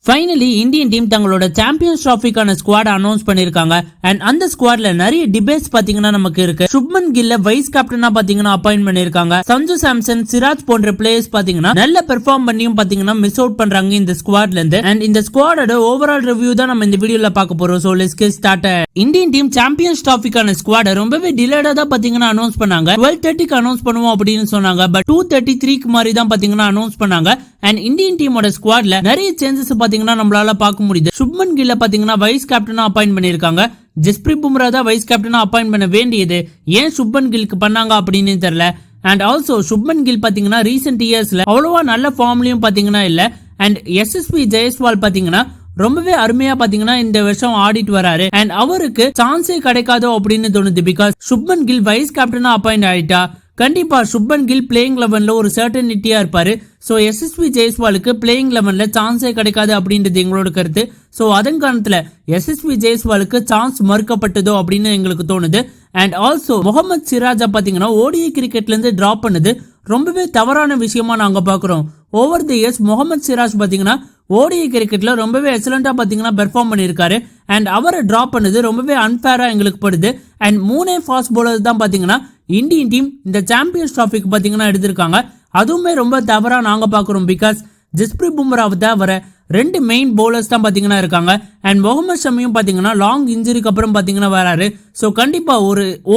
Finally Indian team தங்களோட champions டிராஃபிக்கான squad announce பண்ணிருக்காங்க. And அந்த ஸ்குவாட்ல நிறைய டிபேட்ஸ் பாத்தீங்கன்னா நமக்கு இருக்கு. சுப்மன் கில்ல வைஸ் கேப்டனா பாத்தீங்கன்னா அப்பாயிண்ட் பண்ணிருக்காங்க. சஞ்சு சாம்சன், சிராஜ் போன்ற பிளேயர்ஸ் பாத்தீங்கன்னா நல்ல பெர்ஃபார்ம் பண்ணியும் பாத்தீங்கன்னா மிஸ் அவுட் பண்றாங்க இந்த ஸ்குவாட்ல இருந்து. அண்ட் இந்த ஸ்குவாடோட ஓவரால் ரிவ்யூ தான் நம்ம இந்த வீடியோல பார்க்க போறோம். So let's get started. Indian team champions டிராஃபிக்கான ஸ்குவாட ரொம்பவே டிலேடா தான் பாத்தீங்கன்னா அனௌன்ஸ் பண்ணாங்க. 12:30க்கு அனௌன்ஸ் பண்ணுவோம் அப்படின்னு சொன்னாங்க. பட் 2:33க்கு மாதிரி தான் பாத்தீங்கன்னா அனௌன்ஸ் பண்ணாங்க. அண்ட் இந்தியன் டீமோட ஸ்குவாட்ல நிறைய சேஞ்சஸ் நம்மளால பார்க்க முடியுது. சுப்மன் கில்ல பாத்தீங்கன்னா வைஸ் கேப்டனா அப்பாயிண்ட் பண்ணிருக்காங்க. ஜஸ்பிரீத் பும்ரா தான் வைஸ் கேப்டனா அப்பாயிண்ட் பண்ண வேண்டியது. ஏன் சுப்மன் கில்க்கு பண்ணாங்க அப்படின்னு தெரியல. அண்ட் ஆல்சோ சுப்மன் கில் பாத்தீங்கன்னா ரீசென்ட் இயர்ஸ்ல அவ்வளவா நல்ல ஃபார்ம்லயும் பாத்தீங்கன்னா இல்ல. அண்ட் எஸ்எஸ்பி ஜெயஸ்வால் பாத்தீங்கன்னா ரொம்பவே அருமையா பாத்தீங்கன்னா இந்த வருஷம் ஆடிட்டு வராரு. அண்ட் அவருக்கு சான்ஸே கிடைக்காதோ அப்படின்னு தோணுது. பிகாஸ் சுப்மன் கில் வைஸ் கேப்டனா அப்பாயிண்ட் ஆயிட்டா கண்டிப்பா சுப்மன் கில் பிளேயிங் 11ல ஒரு சர்டனிட்டியா இருப்பாரு. சோ எஸ்எஸ்பி ஜெயஸ்வாலுக்கு பிளேயிங் 11ல சான்ஸே கிடைக்காது அப்படின்றது எங்களோட கருத்து. சோ அதன் காரணத்துல எஸ்எஸ்பி ஜெயஸ்வாலுக்கு சான்ஸ் மறுக்கப்பட்டதோ அப்படின்னு எங்களுக்கு தோணுது. அண்ட் ஆல்சோ முகமது சிராஜா பாத்தீங்கன்னா ஓடிஐ கிரிக்கெட்ல இருந்து டிராப் பண்ணது ரொம்பவே தவறான விஷயமா நாங்க பாக்குறோம். Over the years Mohammed Siraj பாத்தீங்கன்னா ஓடிஐ கிரிக்கெட்ல ரொம்பவே எக்ஸலண்டா பாத்தீங்கன்னா பெர்ஃபார்ம் பண்ணிருக்காரு. அண்ட் அவரை டிராப் பண்ணது ரொம்பவே அன்பேரா எங்களுக்கு படுது. அண்ட் 3 ஃபாஸ்ட் பவுலர் தான் பாத்தீங்கன்னா இந்தியன் டீம் இந்த சாம்பியன்ஸ் டிராஃபிக்கு பாத்தீங்கன்னா எடுத்திருக்காங்க. அதுவுமே ரொம்ப தவறா நாங்க பாக்குறோம். பிகாஸ் ஜஸ்பிரீத் பும்ராவை தவிர 2 மெயின் பவுலர்ஸ் தான் பாத்தீங்கன்னா இருக்காங்க. அண்ட் முகமது ஷமியும் பாத்தீங்கன்னா லாங் இன்ஜுரிக்கு அப்புறம் பாத்தீங்கன்னா வராரு. சோ கண்டிப்பா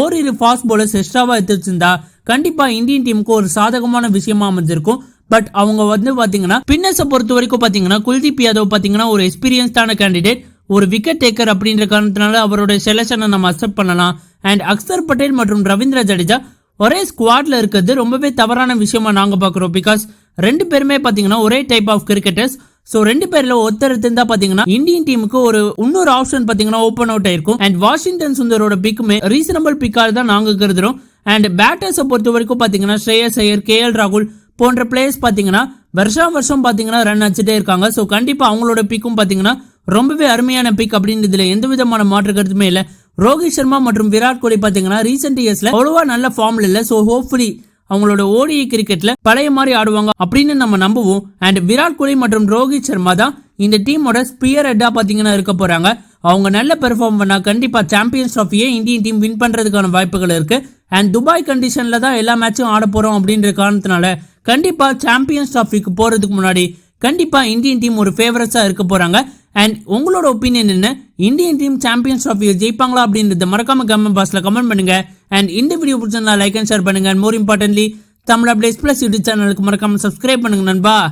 ஓரிரு ஃபாஸ்ட் பவுலர்ஸ் எக்ஸ்ட்ராவா எடுத்துச்சிருந்தா கண்டிப்பா இந்தியன் டீமுக்கு ஒரு சாதகமான விஷயமா அமைஞ்சிருக்கும். பட் அவங்க பாத்தீங்கன்னா பின்னஸை பொறுத்த வரைக்கும் பாத்தீங்கன்னா குல்தீப் யாதவ் பாத்தீங்கன்னா ஒரு எக்ஸ்பீரியன்ஸ்டான கேண்டிடேட், ஒரு விக்கெட் டேக்கர் அப்படின்ற காரணத்தினால அவருடைய செலக்ஷனை நம்ம அக்செப்ட் பண்ணலாம். அண்ட் அக்சர் பட்டேல் மற்றும் ரவீந்திர ஜடேஜா ஒரே ஸ்குவாட்ல இருக்கிறது ரொம்பவே தவறான விஷயமா நாங்க பாக்குறோம். பிகாஸ் 2 பேருமே பாத்தீங்கன்னா ஒரே டைப் ஆஃப் கிரிக்கெட்டர்ஸ். சோ 2 பேர்ல ஒருத்தர் இருந்தா பாத்தீங்கன்னா இந்தியன் டீமுக்கு ஒரு இன்னொரு ஆப்ஷன் பாத்தீங்கன்னா ஓபன் அவுட் ஆயிருக்கும். அண்ட் வாஷிங்டன் சுந்தரோட பிக்குமே ரீசனபிள் பிக்காக தான் நாங்க கருதுறோம். அண்ட் பேட்டர்ஸை பொறுத்த வரைக்கும் பாத்தீங்கன்னா ஸ்ரேயஸ் ஐயர், KL ராகுல் போன்ற பிளேயர்ஸ் பாத்தீங்கன்னா வருஷம் பாத்தீங்கன்னா ரன் அடிச்சுட்டே இருக்காங்க. சோ கண்டிப்பா அவங்களோட பிக்கும் பாத்தீங்கன்னா ரொம்பவே அருமையான பிக் அப்படின்றதுல எந்த விதமான மாற்று கருத்துமே இல்ல. ரோஹித் சர்மா மற்றும் விராட் கோலி பாத்தீங்கன்னா ரீசென்ட் இயர்ஸ்ல அவ்வளவா நல்ல ஃபார்ம்ல இல்ல. சோ ஹோப்ஃபுல்லி அவங்களோட ஓடிஐ கிரிக்கெட்ல பழைய மாதிரி ஆடுவாங்க அப்படின்னு நம்ம நம்புவோம். அண்ட் விராட் கோலி மற்றும் ரோஹித் சர்மா தான் இந்த டீமோட ஸ்பியர் ஹெட்டா பாத்தீங்கன்னா இருக்க போறாங்க. அவங்க நல்ல பெர்ஃபார்ம் பண்ணா கண்டிப்பா சாம்பியன்ஸ் டிராஃபியை இந்தியன் டீம் வின் பண்றதுக்கான வாய்ப்புகள் இருக்கு. அண்ட் துபாய் கண்டிஷன்ல தான் எல்லா மேட்சும் ஆட போறோம் அப்படின்ற காரணத்தினால கண்டிப்பா சாம்பியன்ஸ் டிராஃபிக்கு போறதுக்கு முன்னாடி கண்டிப்பா இந்தியன் டீம் ஒரு ஃபேவரட்ஸா இருக்க போறாங்க. அண்ட் உங்களோட ஒப்பீனியன் என்ன? இந்தியன் டீம் சாம்பியன்ஸ் டிராஃபியை ஜெயிப்பாங்களா அப்படின்றத மறக்காம கமெண்ட் பாக்ஸ்ல கமெண்ட் பண்ணுங்க. அண்ட் இந்த வீடியோ பிடிச்சிருந்தா லைக் அண்ட் ஷேர் பண்ணுங்க. And more importantly Tamil updates plus YouTube சேனலுக்கு மறக்காம சப்ஸ்கிரைப் பண்ணுங்க நண்பா.